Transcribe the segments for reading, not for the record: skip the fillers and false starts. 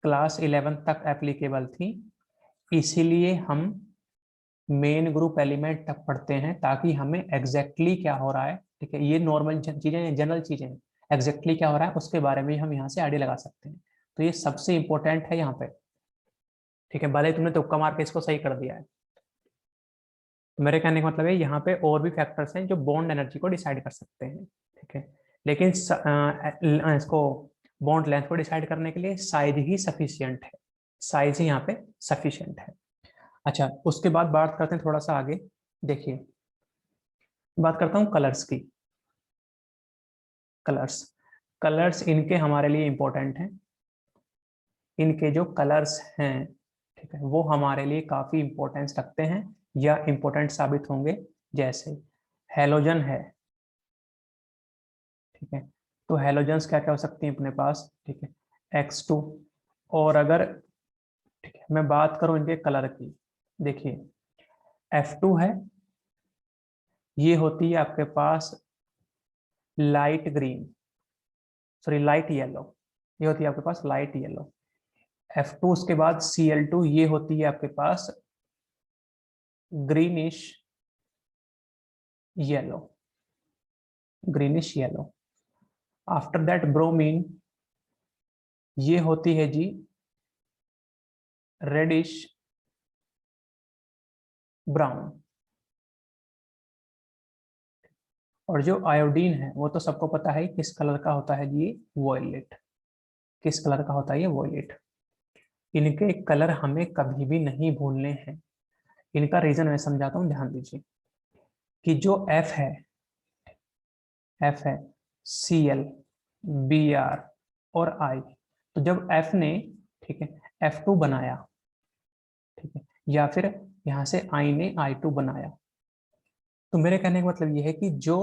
Class 11 तक applicable थी, इसीलिए हम मेन ग्रुप एलिमेंट तक पढ़ते हैं ताकि हमें एग्जैक्टली क्या हो रहा है, ठीक है, ये नॉर्मल चीजें, जनरल चीजें हैं, एग्जैक्टली क्या हो रहा है उसके बारे में हम यहाँ से आइडिया लगा सकते हैं। तो ये सबसे इंपॉर्टेंट है यहाँ पे, ठीक है, भले तुमने तुक्का मार के इसको सही कर दिया है। तो मेरे कहने का मतलब है यहाँ पे और भी फैक्टर्स हैं जो बॉन्ड एनर्जी को डिसाइड कर सकते हैं, ठीक है, लेकिन इसको बॉन्ड लेंथ को डिसाइड करने के लिए साइज ही सफिशियंट है, साइज ही यहाँ पे सफिशियंट है। अच्छा, उसके बाद बात करते हैं थोड़ा सा आगे। देखिए, बात करता हूँ कलर्स की। कलर्स कलर्स इनके हमारे लिए इंपॉर्टेंट हैं। इनके जो कलर्स हैं, ठीक है, वो हमारे लिए काफी इंपॉर्टेंस रखते हैं या इंपॉर्टेंट साबित होंगे। जैसे हेलोजन है, ठीक है, तो हेलोजन्स क्या क्या हो सकती हैं अपने पास, ठीक है, X2। और अगर, ठीक है, मैं बात करूं इनके कलर की, देखिए F2 है, ये होती है आपके पास light green, sorry light yellow, ये होती है आपके पास लाइट येलो। F2 उसके बाद Cl2, ये होती है आपके पास greenish yellow, greenish yellow. After that bromine, ये होती है जी रेडिश ब्राउन। और जो आयोडीन है वो तो सबको पता है किस कलर का होता है जी, वॉयलेट। किस कलर का होता है ये, वॉयलेट। इनके कलर हमें कभी भी नहीं भूलने हैं। इनका रीजन मैं समझाता हूँ, ध्यान दीजिए कि जो एफ है Cl, Br और I। तो जब F ने, ठीक है, F2 बनाया, ठीक है, या फिर यहां से I ने I2 बनाया, तो मेरे कहने का मतलब ये है कि जो,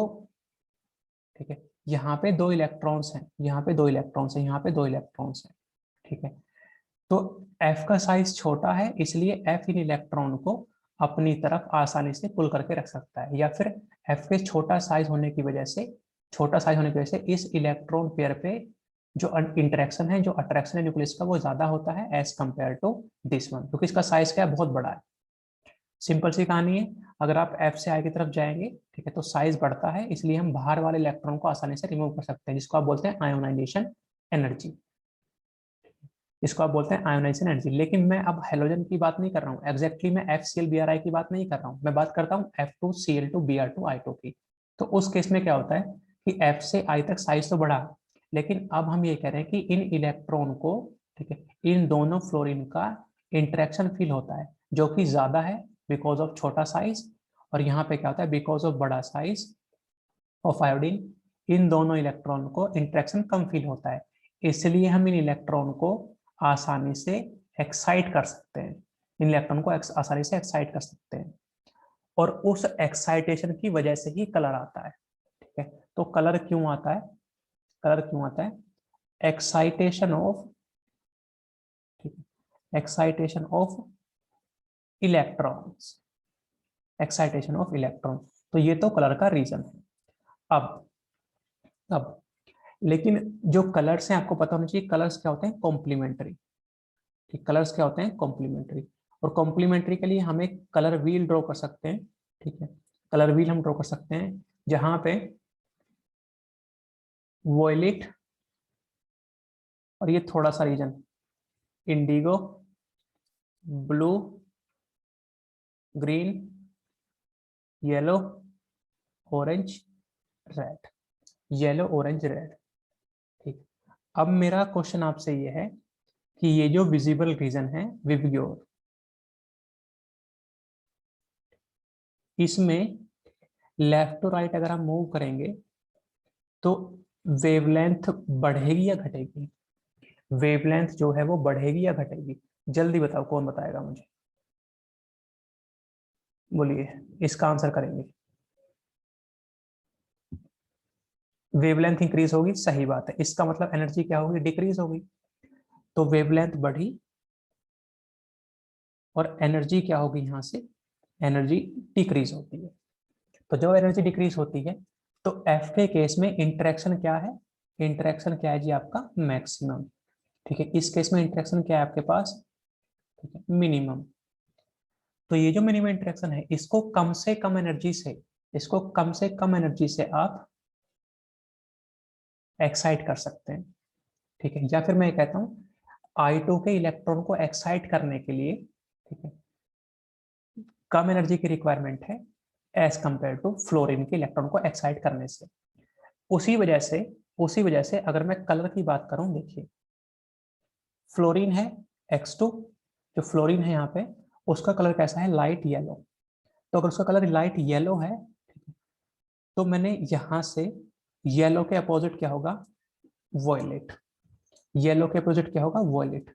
ठीक है, यहाँ पे दो इलेक्ट्रॉन्स हैं, यहाँ पे दो इलेक्ट्रॉन्स हैं, यहाँ पे दो इलेक्ट्रॉन्स हैं, ठीक है, तो F का साइज छोटा है, इसलिए F इन इलेक्ट्रॉन को अपनी तरफ आसानी से पुल करके रख सकता है, या फिर F के छोटा साइज होने की वजह से, छोटा साइज होने की वजह से इस इलेक्ट्रॉन पेयर पे जो इंटरेक्शन है, जो अट्रैक्शन है न्यूक्लियस का, वो ज्यादा होता है as compare to this one, क्योंकि इसका साइज क्या है, बहुत बड़ा है। सिंपल सी कहानी है, अगर आप F से I की तरफ जाएंगे, ठीक है, तो साइज बढ़ता है, इसलिए हम बाहर वाले इलेक्ट्रॉन को आसानी से रिमूव कर सकते हैं, जिसको आप बोलते हैं आयोनाइजेशन एनर्जी। इसको आप बोलते हैं आयोनाइजेशन एनर्जी। लेकिन मैं अब हेलोजन की बात नहीं कर रहा हूँ, एग्जैक्टली मैं FCl-Bri की बात नहीं कर रहा हूँ, मैं बात करता हूँ F2Cl2Br2I2 की। तो उस केस में क्या होता है कि F से I तक साइज तो बढ़ा, लेकिन अब हम ये कह रहे हैं कि इन इलेक्ट्रॉन को, ठीक है, इन दोनों फ्लोरीन का इंटरेक्शन फील होता है, जो कि ज्यादा है बिकॉज ऑफ छोटा साइज, और यहाँ पे क्या होता है बिकॉज ऑफ बड़ा साइज ऑफ आयोडीन, इन दोनों इलेक्ट्रॉन को इंटरेक्शन कम फील होता है, इसलिए हम इन इलेक्ट्रॉन को आसानी से एक्साइट कर सकते हैं, इन इलेक्ट्रॉन को आसानी से एक्साइट कर सकते हैं, और उस एक्साइटेशन की वजह से ही कलर आता है, ठीक है। तो कलर क्यों आता है, कलर क्यों आता है, एक्साइटेशन ऑफ, ठीक है, excitation of electrons, excitation of electron. तो ये तो कलर का रीजन है। अब लेकिन जो कलर्स हैं आपको पता होना चाहिए, कलर्स क्या होते हैं, कॉम्प्लीमेंट्री। ठीक, कलर्स क्या होते हैं, कॉम्प्लीमेंट्री। और कॉम्प्लीमेंट्री के लिए हम एक कलर व्हील ड्रॉ कर सकते हैं, ठीक है, कलर व्हील हम ड्रॉ कर सकते हैं जहां पे वॉयलेट, और ये थोड़ा सा region indigo, blue, green, yellow, orange, red, yellow orange red. ठीक, अब मेरा क्वेश्चन आपसे ये है कि ये जो विजिबल रीजन है विबग्योर, इसमें लेफ्ट टू राइट अगर हम मूव करेंगे तो वेवलेंथ बढ़ेगी या घटेगी, वेवलेंथ जो है वो बढ़ेगी या घटेगी, जल्दी बताओ, कौन बताएगा मुझे, बोलिए, इसका आंसर करेंगे। वेवलेंथ इंक्रीज होगी, सही बात है, इसका मतलब एनर्जी क्या होगी, डिक्रीज होगी। तो वेवलेंथ बढ़ी और एनर्जी क्या होगी, यहां से एनर्जी डिक्रीज होती है। तो जब एनर्जी डिक्रीज होती है तो एफ के केस में इंटरेक्शन क्या है, इंटरेक्शन क्या है जी आपका, मैक्सिमम। ठीक है, इस केस में इंटरेक्शन क्या है आपके पास, ठीक है, मिनिमम। तो ये जो मिनिमम इंटरेक्शन है, इसको कम से कम एनर्जी से, इसको कम से कम एनर्जी से आप एक्साइट कर सकते हैं। ठीक है, या फिर मैं कहता हूं I2 के इलेक्ट्रॉन को एक्साइट करने के लिए, ठीक है, कम एनर्जी की रिक्वायरमेंट है एज कंपेयर टू फ्लोरीन के इलेक्ट्रॉन को एक्साइट करने से। उसी वजह से उसी वजह से अगर मैं कलर की बात करूं, देखिए फ्लोरीन है X2, जो फ्लोरीन है यहाँ पे, उसका कलर कैसा है, लाइट येलो। तो अगर उसका कलर लाइट येलो है, तो मैंने यहां से येलो के अपोजिट क्या होगा, वॉयलेट। येलो के अपोजिट क्या होगा, वॉयलेट।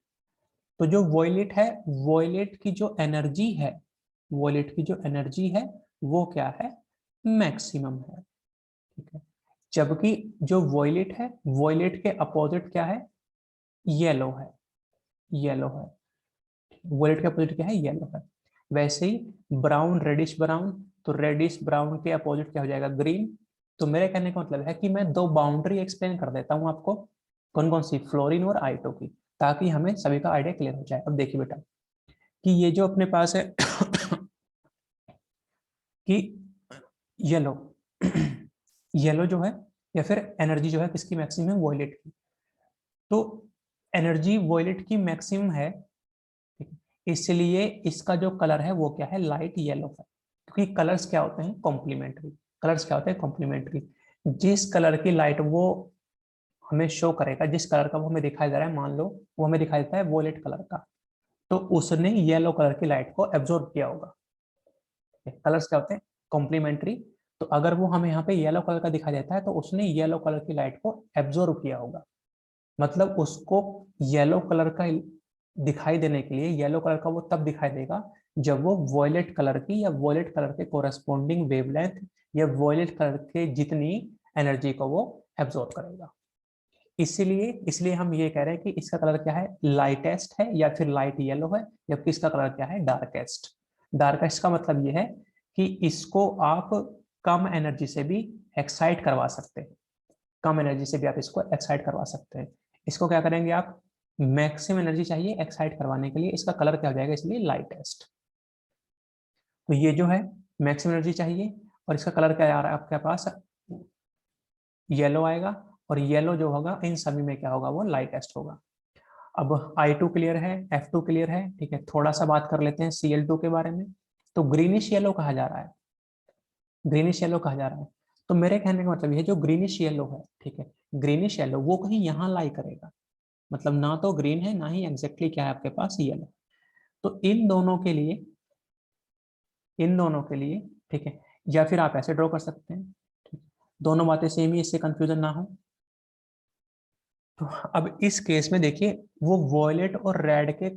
तो जो वॉयलेट है, वॉयलेट की जो एनर्जी है, वॉयलेट की जो एनर्जी है वो क्या है, मैक्सिमम है। ठीक है, जबकि जो वॉयलेट है, वॉयलेट के अपोजिट क्या है, येलो है। येलो है, वॉयलेट के अपोजिट क्या है, येलो है। वैसे ही ब्राउन, रेडिश ब्राउन, तो रेडिश ब्राउन के अपोजिट क्या हो जाएगा, ग्रीन। तो मेरे कहने का मतलब है कि मैं दो बाउंड्री एक्सप्लेन कर देता हूं आपको, कौन कौन सी, फ्लोरीन और I2 की, ताकि हमें सभी का आइडिया क्लियर हो जाए। अब देखिए बेटा कि ये जो अपने पास है कि येलो येलो जो है, या फिर एनर्जी जो है किसकी मैक्सिमम है, वॉयलेट की। तो एनर्जी वॉयलेट की मैक्सिमम है, ठीक है, इसलिए इसका जो कलर है वो क्या है, लाइट येलो है। क्योंकि कलर्स क्या होते हैं, कॉम्प्लीमेंट्री। कलर्स क्या होते हैं, कॉम्प्लीमेंट्री। जिस कलर की लाइट वो हमें शो करेगा, जिस कलर का वो हमें दिखाई दे रहा है, मान लो वो हमें दिखाई देता है वॉयलेट कलर का, तो उसने येलो कलर की लाइट को एब्जॉर्ब किया होगा। कलर्स क्या होते हैं, कॉम्प्लीमेंट्री। तो अगर वो हमें यहाँ पे येलो कलर का दिखाई देता है, तो उसने येलो कलर की लाइट को एब्जॉर्ब किया होगा। मतलब उसको येलो कलर का दिखाई देने के लिए, येलो कलर का वो तब दिखाई देगा जब वो वॉयलेट कलर की या वॉयलेट कलर के कोरस्पॉन्डिंग वेवलेंथ या वॉयलेट कलर के जितनी एनर्जी को वो एब्जॉर्ब करेगा। इसलिए इसलिए हम ये कह रहे हैं कि इसका कलर क्या है, लाइटेस्ट है या फिर लाइट येलो है, जबकि इसका कलर क्या है, डार्केस्ट। डार्केस्ट का मतलब ये है कि इसको आप कम एनर्जी से भी एक्साइट करवा सकते हैं। कम एनर्जी से भी आप इसको एक्साइट करवा सकते हैं। इसको क्या करेंगे आप, मैक्सिमम एनर्जी चाहिए एक्साइट करवाने के लिए, इसका कलर क्या हो जाएगा, इसलिए लाइटेस्ट। तो ये जो है मैक्सिमम एनर्जी चाहिए, और इसका कलर क्या आ रहा है आपके पास, येलो आएगा। और येलो जो होगा इन सभी में क्या होगा, वो लाइटेस्ट होगा। अब I2 क्लियर है, F2 क्लियर है, ठीक है। थोड़ा सा बात कर लेते हैं Cl2 के बारे में। तो ग्रीनिश येलो कहा जा रहा है, ग्रीनिश येलो कहा जा रहा है। तो मेरे कहने का मतलब ये है, जो ग्रीनिश येलो है, ठीक है, ग्रीनिश येलो वो कहीं यहाँ लाई करेगा। मतलब ना तो ग्रीन है, ना ही एग्जैक्टली क्या है आपके पास, येलो। तो इन दोनों के लिए, ठीक है, या फिर आप ऐसे ड्रॉ कर सकते हैं, ठीक है? दोनों बातें सेम ही, इससे कंफ्यूजन ना हो। तो अब इस केस में देखिए, वो वॉयलेट और रेड के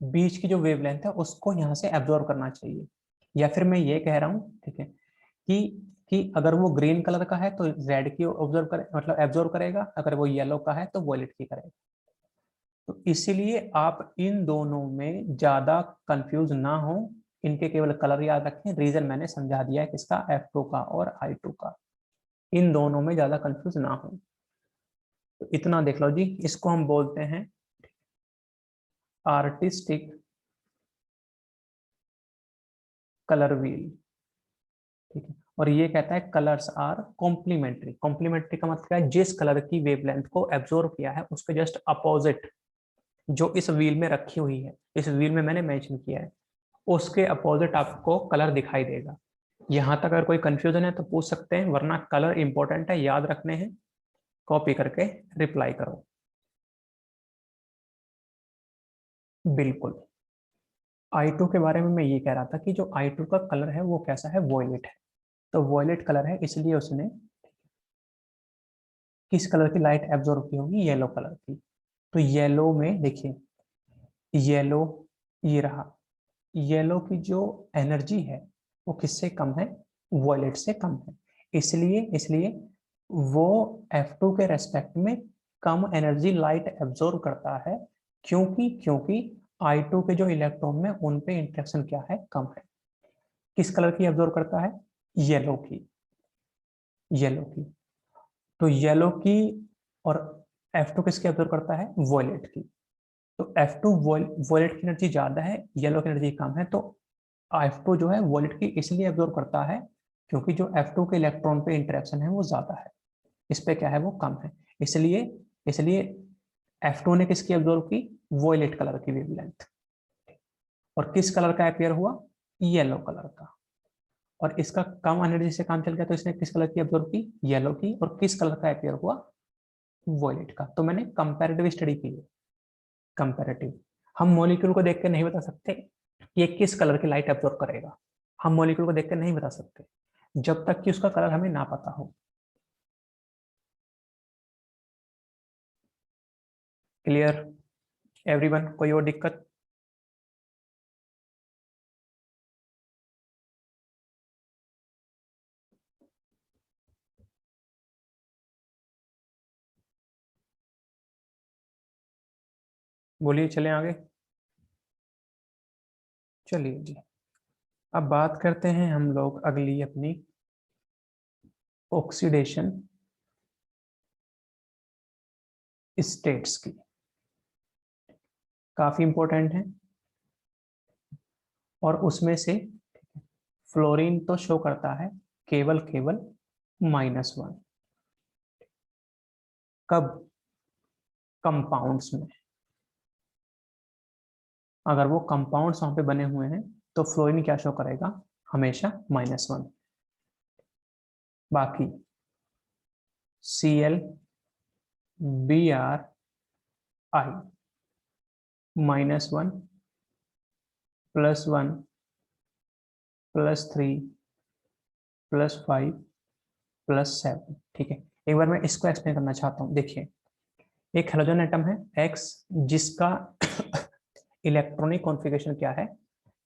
बीच की जो वेवलेंथ है उसको यहाँ से एब्जॉर्ब करना चाहिए। या फिर मैं ये कह रहा हूँ, ठीक है, कि अगर वो ग्रीन कलर का है तो रेड की ऑब्जर्व करे, मतलब एब्जॉर्ब करेगा, अगर वो येलो का है तो वॉयलेट की करेगा। तो इसीलिए आप इन दोनों में ज्यादा कंफ्यूज ना हो, इनके केवल कलर याद रखें। रीजन मैंने समझा दिया है किसका, F2 का और I2 का। इन दोनों में ज्यादा कंफ्यूज ना हो। तो इतना देख लो जी, इसको हम बोलते हैं आर्टिस्टिक कलर व्हील। ठीक है, और ये कहता है कलर्स आर कॉम्प्लीमेंट्री। कॉम्प्लीमेंट्री का मतलब है जिस कलर की वेवलेंथ को एब्जॉर्ब किया है उसके जस्ट अपोजिट जो इस व्हील में रखी हुई है, इस व्हील में मैंने मेंशन किया है, उसके अपोजिट आपको कलर दिखाई देगा। यहां तक अगर कोई कंफ्यूजन है तो पूछ सकते हैं, वरना कलर इंपॉर्टेंट है, याद रखने हैं, कॉपी करके रिप्लाई करो। बिल्कुल। I2 के बारे में मैं ये कह रहा था कि जो I2 का कलर है वो कैसा है, वॉयलेट है। तो वॉयलेट कलर है, इसलिए उसने किस कलर की लाइट एब्जॉर्ब की होगी, येलो कलर की। तो येलो में देखिए, येलो ये रहा, येलो की जो एनर्जी है वो किससे कम है, वॉयलेट से कम है। इसलिए इसलिए वो F2 के रेस्पेक्ट में कम एनर्जी लाइट एब्जॉर्ब करता है, क्योंकि क्योंकि I2 के जो इलेक्ट्रॉन में उन पे इंटरेक्शन क्या है, कम है। किस कलर की एब्जॉर्ब करता है, येलो की। येलो की। तो येलो की और F2 किसकी ऑब्जर्व करता है? वॉयलेट की। तो F2 वॉयलेट की एनर्जी ज्यादा है, येलो की एनर्जी कम है, तो F2 जो है वॉयलेट की इसलिए ऑब्जर्व करता है क्योंकि जो F2 के इलेक्ट्रॉन पे इंटरेक्शन है वो ज्यादा है, इस पे क्या है वो कम है, इसलिए इसलिए F2 ने किसकी ऑब्जर्व की? वॉयलेट कलर की वेवलेंथ। और किस कलर का अपीयर हुआ? येलो कलर का। और इसका कम एनर्जी से काम चल गया तो इसने किस कलर की ऑब्जर्व की? येलो की। और किस कलर का अपीयर हुआ? वॉयलेट का। तो मैंने कंपैरेटिव स्टडी की है। कंपैरेटिव। हम मॉलिक्यूल को देख के नहीं बता सकते कि ये किस कलर की लाइट एब्जॉर्ब करेगा, हम मॉलिक्यूल को देख के नहीं बता सकते जब तक कि उसका कलर हमें ना पता हो। Clear everyone? कोई और दिक्कत? बोलिए, चलें आगे। चलिए जी, अब बात करते हैं हम लोग अगली अपनी ऑक्सीडेशन स्टेट्स की। काफी इंपॉर्टेंट है। और उसमें से फ्लोरीन तो शो करता है केवल केवल -1। कब? कंपाउंड्स में। अगर वो कंपाउंड्स वहां पे बने हुए हैं तो फ्लोरीन क्या शो करेगा? हमेशा -1। बाकी Cl, Br, I, -1, +1, +3, +5, +7। ठीक है, एक बार मैं इसको एक्सप्लेन करना चाहता हूँ। देखिए, एक हेलोजन एटम है X, जिसका इलेक्ट्रॉनिक कॉन्फ़िगरेशन क्या है?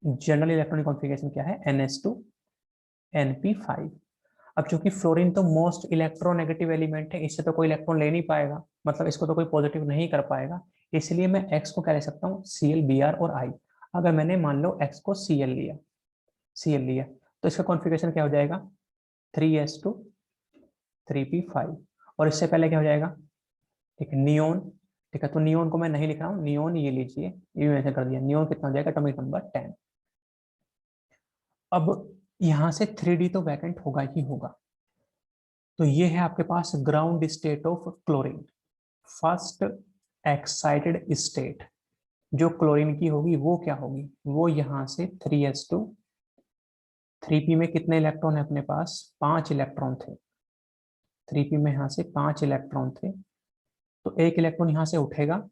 जनरल इलेक्ट्रॉनिक कॉन्फ़िगरेशन क्या है? NH2 NP5। अब चूंकि फ्लोरीन तो मोस्ट इलेक्ट्रोनेगेटिव एलिमेंट है, इससे तो कोई इलेक्ट्रॉन ले नहीं पाएगा, मतलब इसको तो कोई पॉजिटिव नहीं कर पाएगा, इसलिए मैं X को क्या ले सकता हूँ? Cl, Br और I। अगर मैंने मान लो X को Cl लिया तो इसका कॉन्फ़िगरेशन क्या हो जाएगा? 3s2 3p5। और इससे पहले क्या हो जाएगा? ठीक है, नियोन। ठीक है, तो नियोन को मैं नहीं लिख रहा हूँ, नियोन ये लीजिए, ये भी मैंने कर दिया। नियोन कितना हो जाएगा? Atomic number 10। अब यहां से 3d तो वैकेंट होगा ही होगा। तो ये है आपके पास ground state of chlorine. First excited state जो क्लोरीन की होगी वो क्या होगी? वो यहाँ से 3s2 3p में कितने इलेक्ट्रॉन है अपने पास? 5 इलेक्ट्रॉन थे। 3p में यहाँ से 5 इलेक्ट्रॉन थे, तो एक इलेक्ट्रॉन यहाँ से उठेगा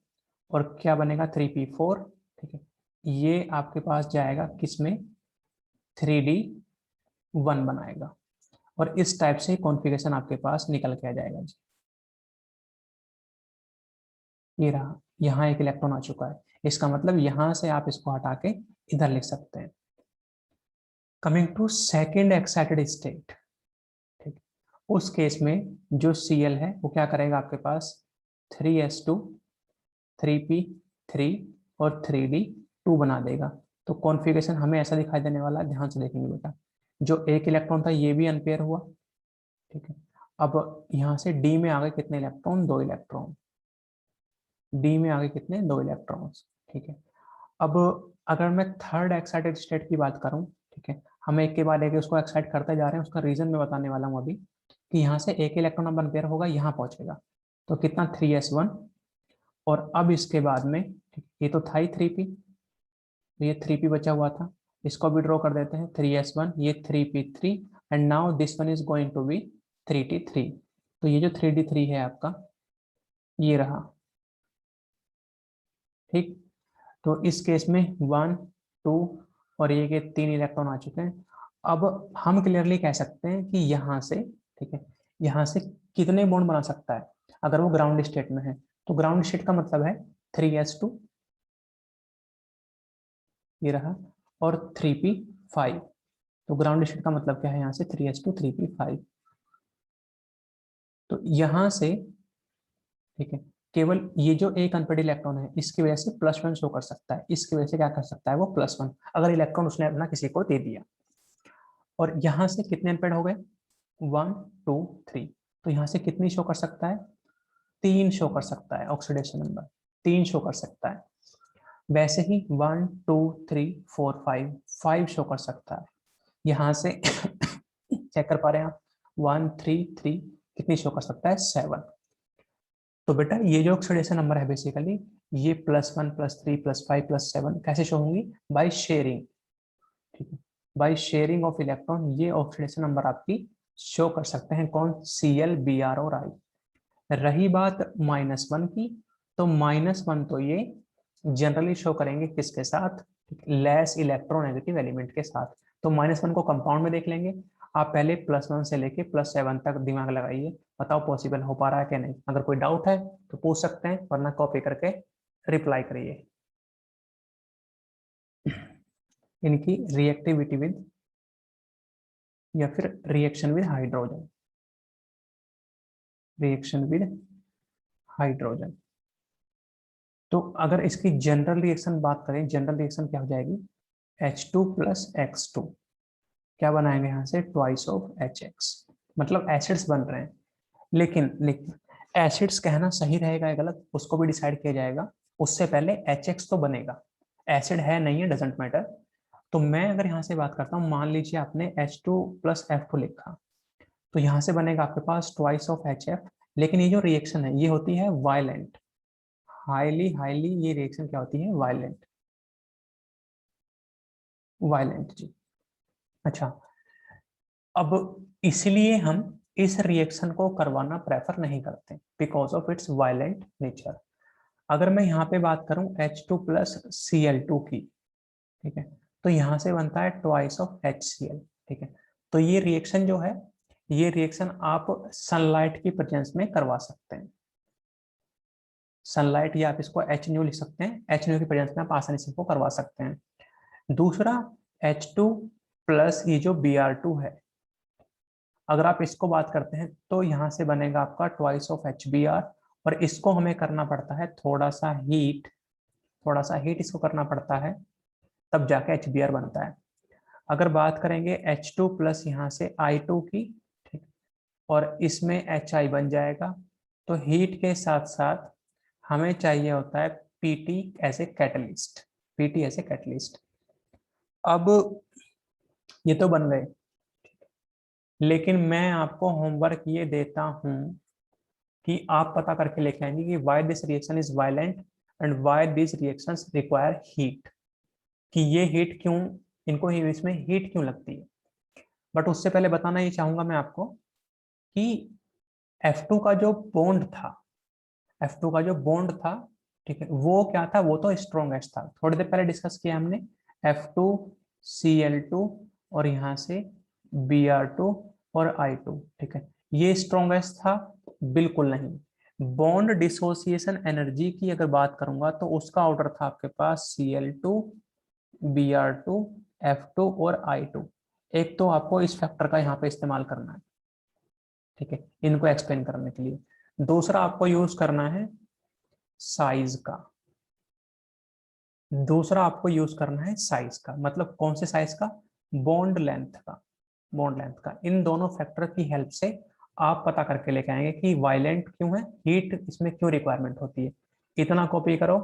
और क्या बनेगा? 3p4। ठीक है, ये आपके पास जाएगा किसमें? 3d1 बनाएगा। और इस टाइप से कॉन्फ़िगरेशन आपके पास निकल के आ जाएगा जी। ये रहा, यहाँ एक इलेक्ट्रॉन आ चुका है, इसका मतलब यहाँ से आप इसको हटा के इधर लिख सकते हैं। Coming to second excited state, ठीक, उस केस में जो Cl है वो क्या करेगा आपके पास? 3s2 3p3 और 3d2 बना देगा। तो कॉन्फ़िगरेशन हमें ऐसा दिखाई देने वाला है, ध्यान से देखेंगे बेटा। जो एक इलेक्ट्रॉन था ये भी अनपेयर हुआ। ठीक है, अब यहाँ से डी में आ गए कितने इलेक्ट्रॉन? 2 इलेक्ट्रॉन। डी में आ गए कितने? 2 इलेक्ट्रॉन्स। ठीक है, अब अगर मैं थर्ड एक्साइटेड स्टेट की बात करूं, ठीक है, हम एक के बाद एक उसको एक्साइट करते जा रहे हैं, उसका रीजन मैं बताने वाला हूं अभी। कि यहाँ से एक इलेक्ट्रॉन अब अनपेयर होगा, यहाँ पहुंचेगा, तो कितना? 3s1। और अब इसके बाद में ये तो था ही 3p, तो ये 3p बचा हुआ था, इसको भी ड्रॉ कर देते हैं। 3s1, ये 3p3, and now this one is going to be 3t3। तो ये जो 3d3 है आपका, ये रहा। ठीक, तो इस केस में 1 2 और ये के 3 इलेक्ट्रॉन आ चुके हैं। अब हम क्लियरली कह सकते हैं कि यहाँ से, ठीक है, यहाँ से कितने बॉन्ड बना सकता है अगर वो ग्राउंड स्टेट में है? तो ग्राउंड स्टेट का मतलब है 3s2, ये रहा, और 3p5। तो ग्राउंड स्टेट का मतलब क्या है? यहाँ से 3s2 3p5। तो यहाँ से, ठीक है, केवल ये जो एक अनपेड इलेक्ट्रॉन है इसकी वजह से +1 शो कर सकता है, इसकी वजह से क्या कर सकता है वो? +1, अगर इलेक्ट्रॉन उसने अपना किसी को दे दिया। और यहाँ से कितने अनपेड हो गए? 1 2 3। तो यहाँ से कितनी शो कर सकता है? 3 शो कर सकता है, ऑक्सीडेशन नंबर 3 शो कर सकता है। वैसे ही 1 2 3 4 5 5 शो कर सकता है। यहां से चेक कर पा रहे हैं आप, 1 3 3 कितनी शो कर सकता है, 7। तो बेटा ये जो ऑक्सीडेशन नंबर है बेसिकली, ये +1 +3 +5 +7 कैसे शो होंगी, बाय शेयरिंग। ठीक है, बाय शेयरिंग ऑफ इलेक्ट्रॉन ये ऑक्सीडेशन नंबर आपकी शो कर सकते हैं कौन, Cl Br और I। रही बात -1 की, तो -1 तो ये जनरली शो करेंगे किसके साथ, लेस इलेक्ट्रोनेगेटिव एलिमेंट के साथ। तो -1 को कंपाउंड में देख लेंगे। आप पहले +1 से लेके +7 तक दिमाग लगाइए, बताओ पॉसिबल हो पा रहा है कि नहीं। अगर कोई डाउट है तो पूछ सकते हैं, वरना कॉपी करके रिप्लाई करिए। इनकी रिएक्टिविटी विद या फिर reaction with hydrogen, reaction with hydrogen. तो अगर इसकी जनरल रिएक्शन बात करें, जनरल रिएक्शन क्या हो जाएगी, H2 + X2 क्या बनाएंगे यहाँ से, ट्वाइस ऑफ HX, मतलब एसिड्स बन रहे हैं। लेकिन एसिड्स कहना सही रहेगा या गलत, उसको भी डिसाइड किया जाएगा। उससे पहले HX तो बनेगा, एसिड है नहीं है डजेंट मैटर। तो मैं अगर यहाँ से बात करता हूँ, मान लीजिए आपने H2 + F2 लिखा, तो यहाँ से बनेगा आपके पास ट्वाइस ऑफ HF। लेकिन ये जो रिएक्शन है ये होती है वायलेंट, हाईली हाईली ये रिएक्शन क्या होती है, वायलेंट, वायलेंट जी। अच्छा, अब इसलिए हम इस रिएक्शन को करवाना प्रेफर नहीं करते, because of its violent nature. अगर मैं यहाँ पे बात करूं H2 + Cl2 की, ठीक है, तो यहाँ से बनता है ट्वाइस ऑफ HCl। ठीक है, तो ये रिएक्शन जो है, ये रिएक्शन आप सनलाइट की प्रेजेंस में करवा सकते हैं। सनलाइट, या आप इसको HNO लिख सकते हैं, HNO की प्रेजेंस में आप आसानी से इसको करवा सकते हैं। दूसरा H2 + ये जो Br2 है, अगर आप इसको बात करते हैं तो यहाँ से बनेगा आपका ट्वाइस ऑफ HBr। और इसको हमें करना पड़ता है थोड़ा सा हीट, थोड़ा सा हीट इसको करना पड़ता है, तब जाके HBr बनता है। अगर बात करेंगे H2 + यहाँ से I2 की, ठीक, और इसमें HI बन जाएगा। तो हीट के साथ साथ हमें चाहिए होता है PT as a catalyst, PT as a catalyst. अब ये तो बन गए, लेकिन मैं आपको होमवर्क ये देता हूं कि आप पता करके लेके आएंगे कि why this reaction is violent and why this reactions require heat, कि ये हीट क्यों, इनको ही इसमें हीट क्यों लगती है। बट उससे पहले बताना ये चाहूंगा मैं आपको कि F2 का जो बॉन्ड था, F2 का जो बॉन्ड था, ठीक है, वो क्या था, वो तो स्ट्रॉन्गेस्ट था। थोड़ी देर पहले डिस्कस किया हमने, F2Cl2 और यहाँ से Br2 और I2, ठीक है, ये स्ट्रॉन्गेस्ट था, बिल्कुल नहीं। बॉन्ड डिसोसिएशन एनर्जी की अगर बात करूंगा तो उसका ऑर्डर था आपके पास Cl2 Br2 F2 और I2। एक तो आपको इस फैक्टर का यहाँ पे इस्तेमाल करना है, ठीक है, इनको एक्सप्लेन करने के लिए। दूसरा आपको यूज करना है साइज का, दूसरा आपको यूज करना है साइज का, मतलब कौन से साइज का, बॉन्ड लेंथ का, बॉन्ड लेंथ का। इन दोनों फैक्टर की हेल्प से आप पता करके लेके आएंगे कि वायलेंट क्यों है, हीट इसमें क्यों रिक्वायरमेंट होती है। इतना कॉपी करो,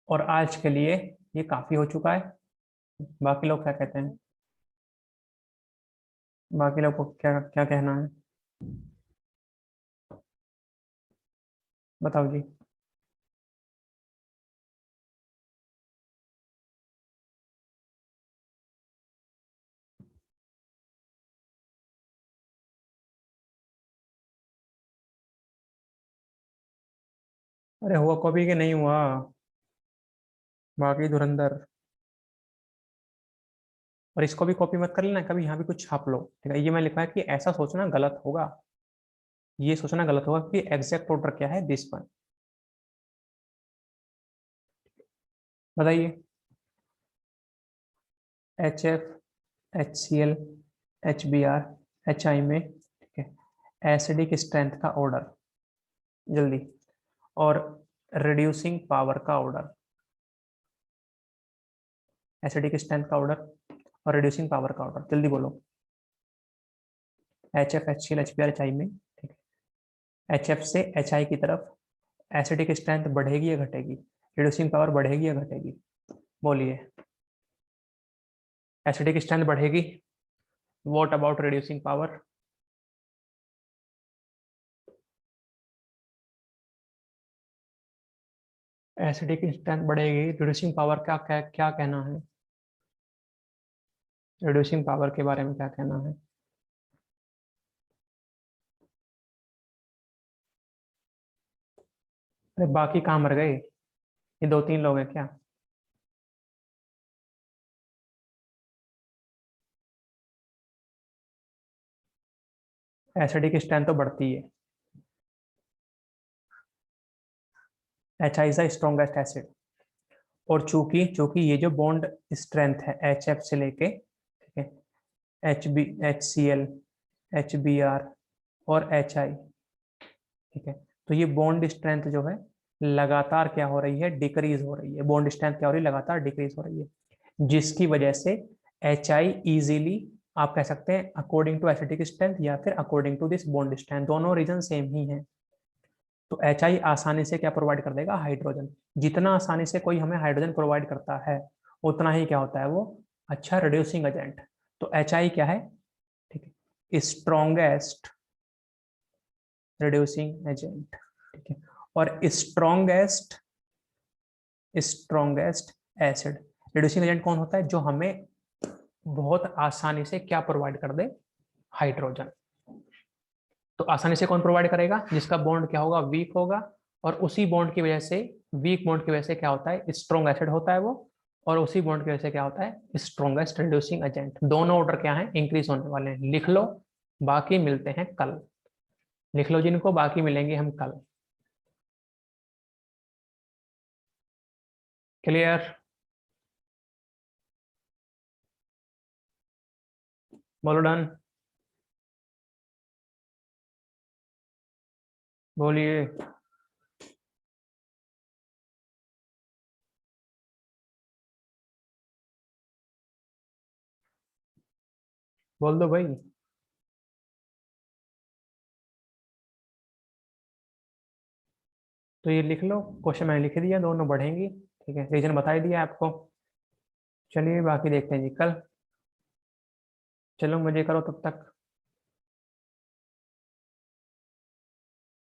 और आज के लिए ये काफी हो चुका है। बाकी लोग क्या कहते हैं, बाकी लोग को क्या क्या कहना है, बताओ जी। अरे हुआ कॉपी के नहीं हुआ, बाकी धुरंधर। और इसको भी कॉपी मत कर लेना, कभी यहाँ भी कुछ छाप लो, ठीक है। ये मैं लिखा है कि ऐसा सोचना गलत होगा, ये सोचना गलत होगा कि एग्जैक्ट ऑर्डर क्या है, दिस वन। बताइए, HF HCl HBr HI में, ठीक है, एसिडिक स्ट्रेंथ का ऑर्डर जल्दी, और रिड्यूसिंग पावर का ऑर्डर, एसिडिक स्ट्रेंथ का ऑर्डर और रिड्यूसिंग पावर का ऑर्डर, जल्दी बोलो। HF HCl HBr HI में, ठीक है, HF से HI की तरफ एसिडिक स्ट्रेंथ बढ़ेगी या घटेगी, रिड्यूसिंग पावर बढ़ेगी या घटेगी? बोलिए। एसिडिक स्ट्रेंथ बढ़ेगी। What about reducing power? Acidic strength बढ़ेगी, रिड्यूसिंग पावर क्या क्या क्या कहना है? रिड्यूसिंग पावर के बारे में क्या कहना है? अरे बाकी कहाँ मर गए? ये दो तीन लोग हैं क्या? एसिडिक स्ट्रेंथ तो बढ़ती है। H I is the strongest acid. और चूंकि चूंकि ये जो बॉन्ड स्ट्रेंथ है एच एफ से लेके, ठीक है, HCl, HBr और HI, ठीक है, तो ये बॉन्ड स्ट्रेंथ जो है लगातार क्या हो रही है, डिक्रीज हो रही है। बॉन्ड स्ट्रेंथ क्या हो रही है, लगातार डिक्रीज हो रही है, जिसकी वजह से HI इजीली, आप कह सकते हैं अकॉर्डिंग टू एसिडिक स्ट्रेंथ या फिर according to this bond strength, दोनों रीजन सेम ही है। तो HI आसानी से क्या प्रोवाइड कर देगा, हाइड्रोजन। जितना आसानी से कोई हमें हाइड्रोजन प्रोवाइड करता है उतना ही क्या होता है वो, अच्छा रिड्यूसिंग एजेंट। तो HI क्या है, ठीक है, स्ट्रॉन्गेस्ट रिड्यूसिंग एजेंट, ठीक है। और स्ट्रॉन्गेस्ट एसिड रिड्यूसिंग एजेंट कौन होता है, जो हमें बहुत आसानी से क्या प्रोवाइड कर दे, हाइड्रोजन। तो आसानी से कौन प्रोवाइड करेगा, जिसका बॉन्ड क्या होगा, वीक होगा। और उसी बॉन्ड की वजह से, वीक बॉन्ड की वजह से क्या होता है, स्ट्रॉन्ग एसिड होता है वो। और उसी बॉन्ड की वजह से क्या होता है, स्ट्रॉन्गेस्ट रिड्यूसिंग एजेंट। दोनों ऑर्डर क्या है, इंक्रीज होने वाले हैं। लिख लो, बाकी मिलते हैं कल। लिख लो जिनको, बाकी मिलेंगे हम कल। क्लियर? बोलो डन। बोलिए। बोल दो भाई। तो ये लिख लो, क्वेश्चन मैंने लिख दिया, दोनों बढ़ेंगी, ठीक है, रीजन बता ही दिया आपको। चलिए बाकी देखते हैं जी कल। चलो मजे करो तब तक।